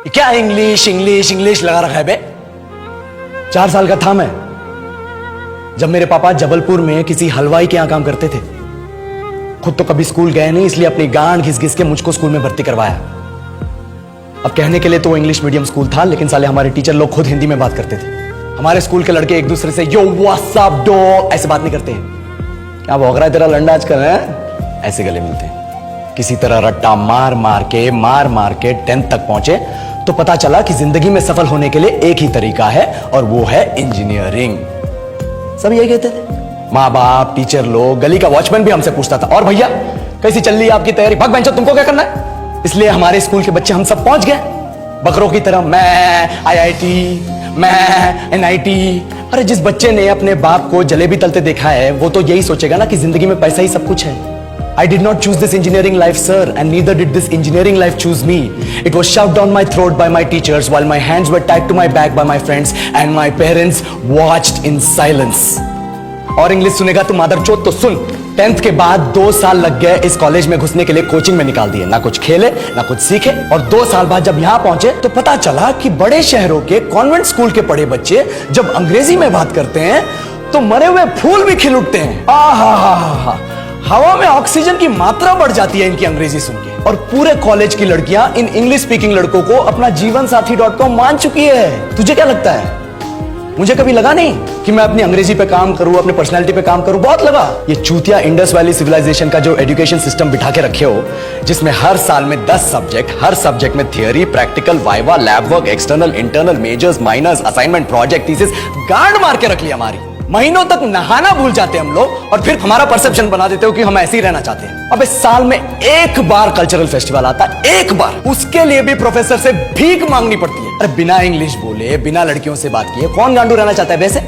क्या English English English लगा रखा है बे। 4 साल का था मैं जब मेरे पापा जबलपुर में किसी हलवाई के यहां काम करते थे। खुद तो कभी स्कूल गए नहीं, इसलिए अपनी गांड घिस घिस के मुझको स्कूल में भर्ती करवाया। अब कहने के लिए तो वो इंग्लिश मीडियम स्कूल था, लेकिन साले हमारे टीचर लोग खुद हिंदी में बात करते थे। हमारे स्कूल के लड़के एक दूसरे से यो व्हाट्स अप डो ऐसे बात नहीं करते हैं। क्या भौंक रहा है तेरा लंडा आजकल है, ऐसे गले मिलते हैं। किसी तरह रट्टा मार मार के 10th तक पहुंचे तो पता चला कि जिंदगी में सफल होने के लिए एक ही तरीका है और वो है इंजीनियरिंग। सब यही कहते थे, माँ बाप, टीचर लोग, गली का वॉचमैन भी हमसे पूछता था, और भैया कैसी चल रही है आपकी तैयारी? भग बेंचो, तुमको क्या करना है? इसलिए हमारे स्कूल के बच्चे हम सब पहुंच गए बकरों की तरह। मैं IIT, मैं NIT। अरे जिस बच्चे ने अपने बाप को जलेबी तलते देखा है वो तो यही सोचेगा ना कि जिंदगी में पैसा ही सब कुछ है। I did not choose this engineering life, sir, and neither did this engineering life choose me. It was shoved down my throat by my teachers while my hands were tied to my back by my friends and my parents watched in silence. और English सुनेगा तू मादरचोद तो सुन। 10th के बाद 2 साल लग गए इस कॉलेज में घुसने के लिए, कोचिंग में निकाल दिए। ना कुछ खेले ना कुछ सीखे, और 2 साल बाद जब यहां पहुंचे तो पता चला कि बड़े शहरों के कॉन्वेंट स्कूल के पढ़े बच्चे जब अंग्रेजी में बात करते हैं तो मरे हुए फूल भी खिल उठते हैं। आहा, हवा में ऑक्सीजन की मात्रा बढ़ जाती है इनकी अंग्रेजी सुन के। और पूरे कॉलेज की लड़कियां इन इंग्लिश स्पीकिंग लड़कों को अपना जीवन साथी .com मान चुकी है। तुझे क्या लगता है? मुझे कभी लगा नहीं कि मैं अपनी अंग्रेजी पे काम करूं, अपने पर्सनालिटी पे काम करूं। बहुत लगा। ये चूतिया इंडस वैली सिविलाइजेशन का जो एजुकेशन सिस्टम बिठा के रखे हो, जिसमें हर साल में 10 सब्जेक्ट, हर सब्जेक्ट में theory, practical, viva, lab work, external, internal, majors, minors, assignment, project, thesis, गांड मार के रख ली हमारी। महीनों तक नहाना भूल जाते हैं हम लोग और फिर हमारा परसेप्शन बना देते हो कि हम ऐसे ही रहना चाहते हैं। अब इस साल में एक बार कल्चरल फेस्टिवल आता है, एक बार, उसके लिए भी प्रोफेसर से भीख मांगनी पड़ती है। अरे बिना इंग्लिश बोले, बिना लड़कियों से बात किए कौन गांडू रहना चाहता है वैसे?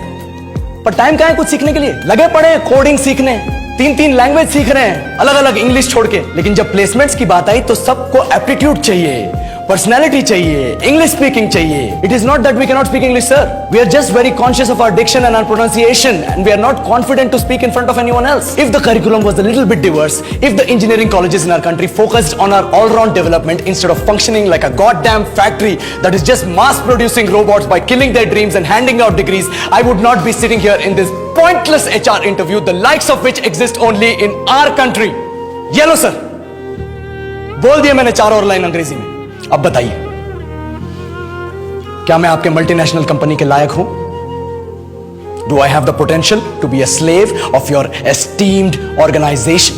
पर टाइम कहां है कुछ सीखने के लिए? लगे पड़े कोडिंग सीखने, 3 लैंग्वेज सीख रहे हैं अलग अलग इंग्लिश छोड़ के। लेकिन जब प्लेसमेंट्स की बात आई तो सबको एप्टीट्यूड चाहिए, पर्सनैलिटी चाहिए, इंग्लिश स्पीकिंग चाहिए। It is not that we can not speak English, sir. We are just very conscious of our diction and our pronunciation and we are not confident to speak in front of anyone else. If the curriculum was a little bit diverse, if the engineering colleges in our country focused on our all-round development instead of functioning like a goddamn factory that is just mass producing robots by killing their dreams and handing out degrees, I would not be sitting here in this pointless HR interview, the likes of which exist only in our country. ये लो sir, बोल दिया मैंने 4 और line अंग्रेजी में। अब बताइए, क्या मैं आपके मल्टीनेशनल कंपनी के लायक हूं? Do I have the potential to be a slave of your esteemed organization?